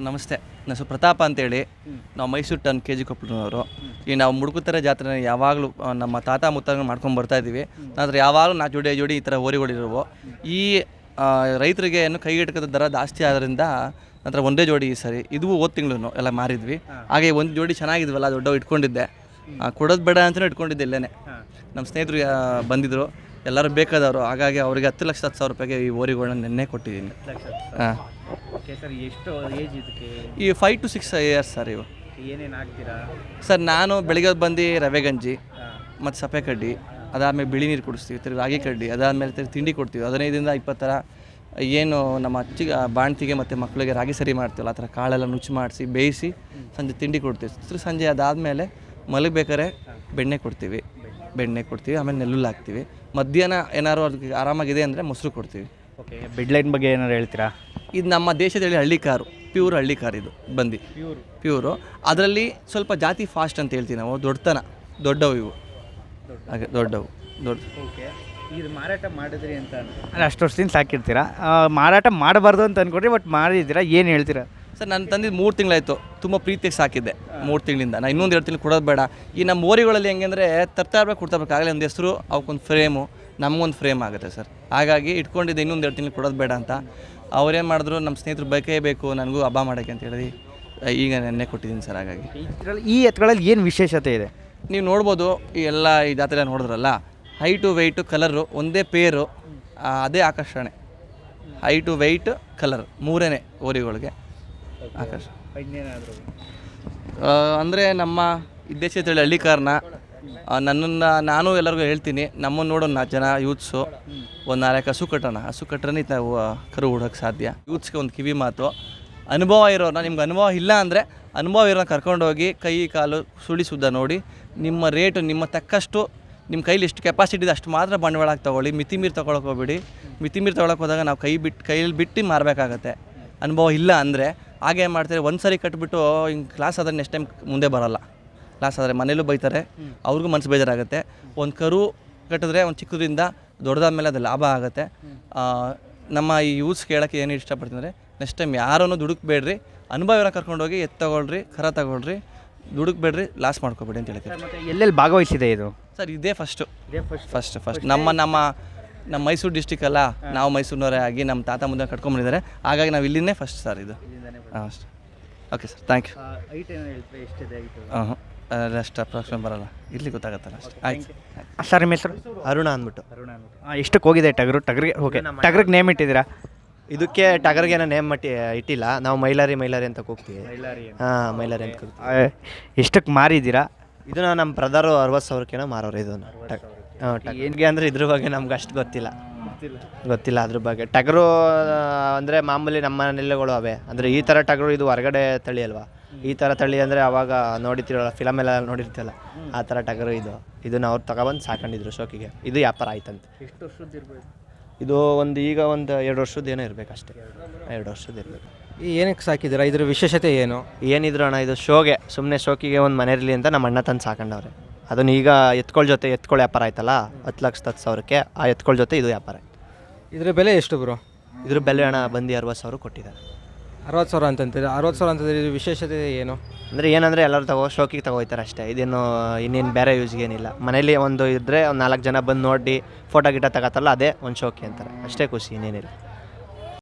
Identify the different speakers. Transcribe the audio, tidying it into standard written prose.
Speaker 1: ನಮಸ್ತೆ, ನನ್ನ ಹೆಸರು ಪ್ರತಾಪ ಅಂತೇಳಿ. ನಾವು ಮೈಸೂರು ಟನ್ ಕೆ ಜಿ ಕೊಪ್ಪಳನವರು. ಈ ನಾವು ಮುಡುಕುತ್ತರ ಜಾತ್ರೆ ಯಾವಾಗಲೂ ನಮ್ಮ ತಾತ ಮುತ್ತಾಗ ಮಾಡ್ಕೊಂಡು ಬರ್ತಾ ಇದ್ದೀವಿ. ನಂತರ ಯಾವಾಗಲೂ 4 ಜೋಡಿ ಈ ಥರ ಹೋರಿಗಳಿರುವು. ಈ ರೈತರಿಗೆ ಏನು ಕೈಗೆಟಕದ ದರ ಜಾಸ್ತಿ ಆದ್ರಿಂದ ನಂತರ ಒಂದೇ ಜೋಡಿ ಈ ಸರಿ ಇದು ಹೋದ ತಿಂಗಳು ಎಲ್ಲ ಮಾರಿದ್ವಿ. ಹಾಗೆ ಒಂದು ಜೋಡಿ ಚೆನ್ನಾಗಿದ್ವಲ್ಲ, ದೊಡ್ಡವು ಇಟ್ಕೊಂಡಿದ್ದೆ, ಕೊಡೋದು ಬೇಡ ಅಂತಲೇ ಇಟ್ಕೊಂಡಿದ್ದೆ. ಇಲ್ಲೇ ನಮ್ಮ ಸ್ನೇಹಿತರು ಬಂದಿದ್ದರು, ಎಲ್ಲರೂ ಬೇಕಾದವರು. ಹಾಗಾಗಿ ಅವರಿಗೆ 10,10,000 ರೂಪಾಯಿಗೆ ಈ ಹೋರಿಗಳನ್ನ ನೆನ್ನೆ ಕೊಟ್ಟಿದ್ದೀನಿ. ಹಾಂ
Speaker 2: ಸರ್, ಎಷ್ಟು ಏಜ್ ಇದಕ್ಕೆ?
Speaker 1: ಈ 5 to 6 years ಸರ್. ಇವು
Speaker 2: ಏನೇನು ಹಾಕ್ತೀರಾ
Speaker 1: ಸರ್? ನಾನು ಬೆಳಿಗ್ಗೆ ಬಂದು ರವೆ ಗಂಜಿ ಮತ್ತು ಸಪ್ಪೆ ಕಡ್ಡಿ, ಅದಾದಮೇಲೆ ಬಿಳಿ ನೀರು ಕುಡಿಸ್ತೀವಿ, ತಿರುಗಿ ರಾಗಿ ಕಡ್ಡಿ, ಅದಾದಮೇಲೆ ತಿಂಡಿ ಕೊಡ್ತೀವಿ. 15ರಿಂದ 20 ಥರ ಏನು ನಮ್ಮ ಬಾಣ್ತಿಗೆ ಮತ್ತು ಮಕ್ಕಳಿಗೆ ರಾಗಿ ಸರಿ ಮಾಡ್ತೀವಲ್ಲ, ಆ ಥರ ಕಾಳೆಲ್ಲ ನುಚ್ಚು ಮಾಡಿಸಿ ಬೇಯಿಸಿ ಸಂಜೆ ತಿಂಡಿ ಕೊಡ್ತೀವಿ. ಸಂಜೆ ಅದಾದಮೇಲೆ ಮಲಗಬೇಕಾದ್ರೆ ಬೆಣ್ಣೆ ಕೊಡ್ತೀವಿ. ಆಮೇಲೆ ನೆಲ್ಲುಲ್ಲು ಹಾಕ್ತೀವಿ. ಮಧ್ಯಾಹ್ನ ಏನಾದ್ರು ಅದಕ್ಕೆ ಆರಾಮಾಗಿದೆ ಅಂದರೆ ಮೊಸರು ಕೊಡ್ತೀವಿ.
Speaker 2: ಓಕೆ, ಬೆಡ್ಲೈನ್ ಬಗ್ಗೆ ಏನಾರು ಹೇಳ್ತೀರಾ?
Speaker 1: ಇದು ನಮ್ಮ ದೇಶದಲ್ಲಿ ಹಳ್ಳಿ ಕಾರು, ಪ್ಯೂರ್ ಹಳ್ಳಿ ಕಾರ್ ಇದು. ಬಂದು ಪ್ಯೂರು. ಅದರಲ್ಲಿ ಸ್ವಲ್ಪ ಜಾತಿ ಫಾಸ್ಟ್ ಅಂತ ಹೇಳ್ತೀವಿ ನಾವು. ದೊಡ್ಡವು ಇವು. ಹಾಗೆ ದೊಡ್ಡ.
Speaker 2: ಓಕೆ, ಇದು ಮಾರಾಟ ಮಾಡಿದ್ರಿ ಅಂತ ಅಂದರೆ ಅಷ್ಟು ವರ್ಷದಿಂದ ಸಾಕಿರ್ತೀರಾ. ಮಾರಾಟ ಮಾಡಬಾರ್ದು ಅಂತ ಅಂದ್ಕೊಂಡ್ರಿ, ಬಟ್ ಮಾಡಿದ್ದೀರಾ. ಏನು ಹೇಳ್ತೀರಾ?
Speaker 1: ಸರ್, ನಾನು ತಂದಿದ್ದು 3 ತಿಂಗಳಾಯಿತು. ತುಂಬ ಪ್ರೀತಿಗೆ ಸಾಕಿದ್ದೆ 3 ತಿಂಗಳಿಂದ. ನಾನು ಇನ್ನೊಂದು 2 ತಿಂಗಳು ಕೊಡೋದು ಬೇಡ. ಈ ನಮ್ಮ ಓರಿಗಳಲ್ಲಿ ಹೆಂಗೆಂದರೆ ತರ್ತಾ ಇರಬೇಕು. ಆಗಲೇ ಒಂದು ಹೆಸರು, ಅವಕ್ಕೊಂದು ಫ್ರೇಮು, ನಮಗೊಂದು ಫ್ರೇಮ್ ಆಗುತ್ತೆ ಸರ್. ಹಾಗಾಗಿ ಇಟ್ಕೊಂಡಿದ್ದೆ ಇನ್ನೊಂದು 2 ತಿಂಗಳು ಕೊಡೋದು ಬೇಡ ಅಂತ. ಅವ್ರೇನು ಮಾಡಿದ್ರು, ನಮ್ಮ ಸ್ನೇಹಿತರು ಬೇಕೇ ಬೇಕು ನನಗೂ ಹಬ್ಬ ಮಾಡೋಕ್ಕೆ ಅಂತ ಹೇಳಿ ಈಗ ನೆನ್ನೆ ಕೊಟ್ಟಿದ್ದೀನಿ ಸರ್. ಹಾಗಾಗಿ
Speaker 2: ಈ ಎತ್ತುಗಳಲ್ಲಿ ಏನು ವಿಶೇಷತೆ ಇದೆ?
Speaker 1: ನೀವು ನೋಡ್ಬೋದು, ಈ ಜಾತ್ರೆ ನೋಡಿದ್ರಲ್ಲ, ಹೈಟು ವೆಯ್ಟು ಕಲರು ಒಂದೇ ಪೇರು, ಅದೇ ಆಕರ್ಷಣೆ. ಹೈಟು ವೆಯ್ಟ್ ಕಲರ್ ಮೂರೇ ಓರಿಗಳಿಗೆ ಆಕರ್ಷಣೆ. ಅಂದರೆ ನಮ್ಮ ದೇಶದಲ್ಲಿ ಹಳ್ಳಿ ಕಾರ್ನ ನಾನು ಎಲ್ಲರಿಗೂ ಹೇಳ್ತೀನಿ, ನಮ್ಮನ್ನು ನೋಡೋ 4 ಜನ ಯೂತ್ಸು ಒಂದು 4 ಹಸು ಕಟ್ಟರೆ ನಾವು ಕರು ಹುಡೋಕ್ಕೆ ಸಾಧ್ಯ. ಯೂತ್ಸ್ಗೆ ಒಂದು ಕಿವಿ ಮಾತು, ಅನುಭವ ಇರೋರನ್ನ, ನಿಮ್ಗೆ ಅನುಭವ ಇಲ್ಲ ಅಂದರೆ ಅನುಭವ ಇರೋನ ಕರ್ಕೊಂಡೋಗಿ ಕೈ ಕಾಲು ಸುಳಿ ಸುದ್ದ ನೋಡಿ, ನಿಮ್ಮ ರೇಟು ನಿಮ್ಮ ತಕ್ಕಷ್ಟು, ನಿಮ್ಮ ಕೈಲಿ ಎಷ್ಟು ಕೆಪಾಸಿಟಿ ಇದೆ ಅಷ್ಟು ಮಾತ್ರ ಬಂಡವಾಳ ತೊಗೊಳ್ಳಿ. ಮಿತಿ ಮೀರಿ ತೊಗೊಳಕ್ಕೆ ಹೋಗ್ಬೇಡಿ. ಮಿತಿ ಮೀರಿ ತೊಗೊಳಕ್ಕೆ ಹೋದಾಗ ನಾವು ಕೈಯಲ್ಲಿ ಬಿಟ್ಟು ಮಾರಬೇಕಾಗತ್ತೆ. ಅನುಭವ ಇಲ್ಲ ಅಂದರೆ ಹಾಗೆ ಮಾಡ್ತಾರೆ. ಒಂದು ಸರಿ ಕಟ್ಬಿಟ್ಟು ಹಿಂಗೆ ಕ್ಲಾಸ್ ಆದರೆ ನೆಕ್ಸ್ಟ್ ಟೈಮ್ ಮುಂದೆ ಬರೋಲ್ಲ. ಕ್ಲಾಸ್ ಆದರೆ ಮನೇಲೂ ಬೈತಾರೆ, ಅವ್ರಿಗೂ ಮನಸ್ಸು ಬೇಜಾರಾಗುತ್ತೆ. ಒಂದು ಕರು ಕಟ್ಟಿದ್ರೆ ಒಂದು ಚಿಕ್ಕದ್ರಿಂದ ದೊಡ್ಡದಾದ ಮೇಲೆ ಅದು ಲಾಭ ಆಗುತ್ತೆ. ನಮ್ಮ ಈ ಯೂಸ್ ಕೇಳೋಕ್ಕೆ ಏನು ಇಷ್ಟಪಡ್ತೀನಿ ಅಂದರೆ, ನೆಕ್ಸ್ಟ್ ಟೈಮ್ ಯಾರನ್ನೂ ದುಡುಕ್ಬೇಡ್ರಿ, ಅನುಭವ ಕರ್ಕೊಂಡೋಗಿ ತೊಗೊಳ್ರಿ, ಕರ ತೊಗೊಳ್ರಿ, ದುಡುಕ್ಬೇಡ್ರಿ, ಲಾಸ್ ಮಾಡ್ಕೊಬೇಡಿ ಅಂತ ಹೇಳ್ತೀನಿ.
Speaker 2: ಮತ್ತು ಎಲ್ಲೆಲ್ಲಿ ಭಾಗವಹಿಸಿದೆ ಇದು?
Speaker 1: ಸರ್, ಇದೇ ಫಸ್ಟ್ ನಮ್ಮ ಮೈಸೂರು ಡಿಸ್ಟಿಕ್ ಅಲ್ಲ, ನಾವು ಮೈಸೂರಿನವರೇ ಆಗಿ ನಮ್ಮ ತಾತ ಮುಂದೆ ಕಟ್ಕೊಂಡ್ಬಂದಿದ್ದಾರೆ. ಹಾಗಾಗಿ ನಾವು ಇಲ್ಲಿಂದೇ ಫಸ್ಟ್ ಸರ್ ಇದು. ಹಾಂ ಅಷ್ಟೇ. Okay sir, thank you. ಅಷ್ಟು ಅಪ್ರಾಕ್ಸಿಮೇಟ್ ಬರೋಲ್ಲ, ಇಲ್ಲಿ ಗೊತ್ತಾಗತ್ತಲ್ಲ ಅಷ್ಟೇ. ಆಯ್ತು
Speaker 2: ಸರ್, ನಿಮ್ಮ ಹೆಸರು?
Speaker 3: ಅರುಣ ಅಂದ್ಬಿಟ್ಟು.
Speaker 2: ಎಷ್ಟಕ್ಕೆ ಹೋಗಿದೆ ಟಗರಿಗೆ? Okay, ಟಗರಿಗೆ name ಇಟ್ಟಿದ್ದೀರಾ?
Speaker 3: ಇದಕ್ಕೆ ಟಗರ್ಗೆ ನೇಮ್ ಇಟ್ಟಿಲ್ಲ. ನಾವು ಮೈಲಾರಿ ಅಂತ ಹೋಗ್ತೀವಿ. ಹಾಂ, ಮೈಲಾರಿ ಅಂತ ಹೋಗ್ತೀವಿ.
Speaker 2: ಎಷ್ಟಕ್ಕೆ ಮಾರಿದ್ದೀರಾ?
Speaker 3: ಇದನ್ನ ನಮ್ಮ ಬ್ರದರು 60,000 ಮಾರೋರು ಇದನ್ನು. ಏನಿಗೆ ಅಂದರೆ ಇದ್ರ ಬಗ್ಗೆ ನಮ್ಗೆ ಅಷ್ಟು ಗೊತ್ತಿಲ್ಲ ಅದ್ರ ಬಗ್ಗೆ. ಟಗರು ಅಂದರೆ ಮಾಮೂಲಿ ನಮ್ಮ ನೆಲೆಗಳು ಅವೇ. ಅಂದರೆ ಈ ಥರ ಟಗರು ಇದು ಹೊರಗಡೆ ತಳಿ ಅಲ್ವಾ. ಈ ಥರ ತಳಿ ಅಂದರೆ ಅವಾಗ ನೋಡಿರ್ತೀರಲ್ಲ, ಫಿಲಮೆಲ್ಲ ನೋಡಿರ್ತೀವಲ್ಲ, ಆ ಥರ ಟಗರು ಇದನ್ನು ಅವ್ರು ತಗೊಬಂದು ಸಾಕೊಂಡಿದ್ರು ಶೋಕಿಗೆ. ಇದು ವ್ಯಾಪಾರ ಆಯ್ತಂತೆ.
Speaker 2: ಎಷ್ಟು ವರ್ಷದ್ದು ಇರ್ಬೋದು
Speaker 3: ಇದು? ಈಗ ಒಂದು 2 ವರ್ಷದ ಏನೋ ಇರಬೇಕಷ್ಟೇ. 2 ವರ್ಷದ ಇರಬೇಕು.
Speaker 4: ಏನಕ್ಕೆ ಸಾಕಿದ್ದೀರಾ? ಇದ್ರ ವಿಶೇಷತೆ ಏನು?
Speaker 3: ಏನಿದ್ರು ಅಣ್ಣ, ಇದು ಸುಮ್ಮನೆ ಶೋಕಿಗೆ ಒಂದು ಮನೆ ಇರಲಿ ಅಂತ ನಮ್ಮ ಅಣ್ಣ ತಂದು ಸಾಕೊಂಡವ್ರೆ. ಅದನ್ನು ಈಗ ಎತ್ಕೊಳ್ಳೋ ವ್ಯಾಪಾರ ಆಯ್ತಲ್ಲ, 10,10,000ಕ್ಕೆ ಆ ಎತ್ಕೊಳ್ಳೋ ಜೊತೆ ಇದು ವ್ಯಾಪಾರ ಆಯ್ತು.
Speaker 4: ಇದ್ರ ಬೆಲೆ ಎಷ್ಟು ಬ್ರೋ?
Speaker 3: ಇದ್ರ ಬೆಲೆ ಅಣ್ಣ ಬಂದು 60,000 ಕೊಟ್ಟಿದ್ದಾರೆ.
Speaker 4: 60,000 ಅಂತಂತೀರಿ? 60,000 ಅಂತಂದ್ರೆ ಇದ್ರ ವಿಶೇಷತೆ ಏನು?
Speaker 3: ಅಂದರೆ ಏನಂದರೆ ಎಲ್ಲರೂ ಶೋಕಿಗೆ ತಗೋಯ್ತಾರೆ ಅಷ್ಟೇ. ಇದೇನು ಇನ್ನೇನು ಬೇರೆ ಯೂಸ್ಗೆ ಏನಿಲ್ಲ. ಮನೇಲಿ ಒಂದು ಇದ್ದರೆ ಒಂದು 4 ಜನ ಬಂದು ನೋಡಿ ಫೋಟೋ ಗಿಟ ತಗೋತಾರಲ್ಲ, ಅದೇ ಒಂದು ಶೋಕಿ ಅಂತಾರೆ ಅಷ್ಟೇ. ಖುಷಿ, ಇನ್ನೇನಿಲ್ಲ.